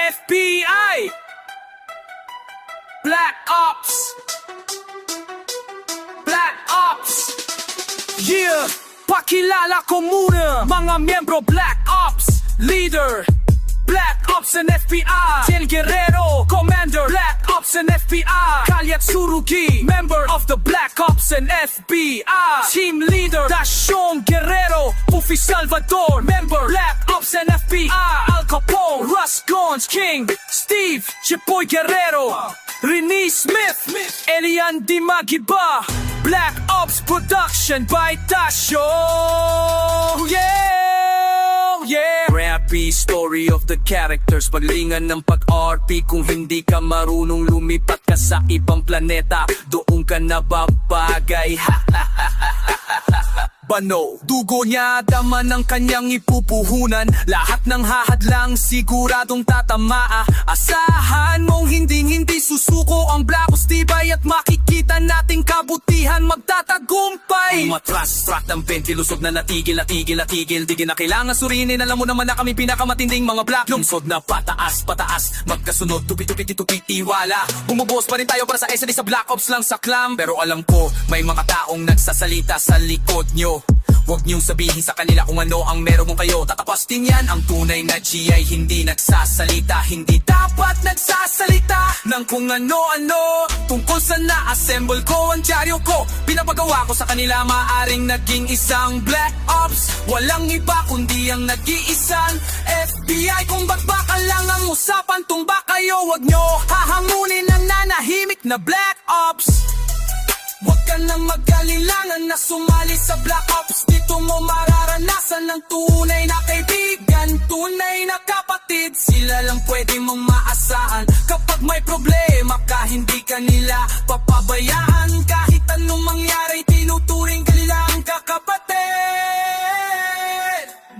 FBI Black Ops Black Ops Yeah, pakilala ko muna mga miyembro Black Ops Leader Black Ops and FBI Tiel Guerrero Commander Black Ops and FBI Kalyat Surugi Member of the Black Ops and FBI Team Leader Dashon Guerrero Puffy Salvador Member Black Ops and FBI Al Capone Russ Gons King Steve Chipoy Guerrero Rene Smith Elian Dimagiba Black Ops Production by Tasho Yeah, Rappy story of the characters Paglingan ng pag-RP Kung hindi ka marunong lumipat ka sa ibang planeta Doon ka nababagay Bano, dugo niya dama ng kanyang ipupuhunan Lahat ng hahadlang siguradong tatamaa Asahan mong hindi susuko ang Black Ops tibay At makikita nating kabutihan magtatagumpay Umatras, track ng 20, lusog na natigil Di na kailangan surinin, alam mo naman na kami pinakamatinding mga Black Lungsod na pataas, magkasunod, tupi tiwala Bumubos pa rin tayo para sa SND sa Black Ops lang sa clam Pero alam ko, may mga taong nagsasalita sa likod nyo Huwag niyong sabihin sa kanila kung ano ang meron mong kayo Tatapastin yan, ang tunay na G ay hindi nagsasalita Hindi dapat nagsasalita ng kung ano-ano Tungkol sa na-assemble ko ang dyaryo ko Pinapagawa ko sa kanila maaring naging isang Black Ops Walang iba kundi ang nag-iisang FBI Kung ba't baka lang ang usapan tumba kayo Huwag nyo hahamunin ang nanahimik na Black Ops Huwag ka nang mag-alilangan na sumali sa Black Ops Dito mo mararanasan ng tunay na kaibigan Tunay na kapatid, sila lang pwede mong maasahan Kapag may problema ka, hindi ka nila papabayaan Kahit anong mangyari, tinuturing ka nila ang kakapatid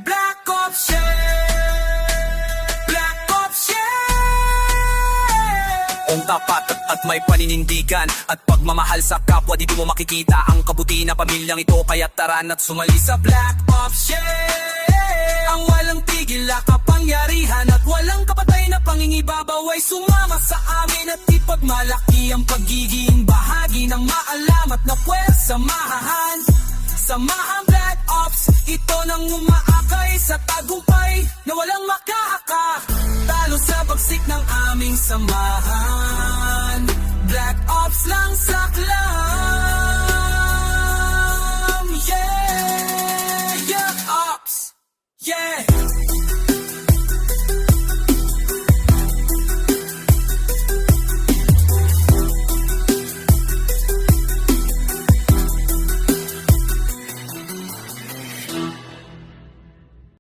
Black Ops, yeah Black Ops, yeah Ang tapat at may paninindigan At pagmamahal sa kapwa dito mo makikita Ang kabuti na pamilyang ito Kaya tara na't sumali sa Black Ops yeah! Ang walang tigil na kapangyarihan At walang kapatay na pangingibabaw Ay sumama sa amin At ipagmalaki ang pagiging bahagi Ng maalam at na puwersa mahahan Samahang Black Ops Ito nang umaakay sa tagumpay Na walang makahaka Talo sa bagsik ng aming samahan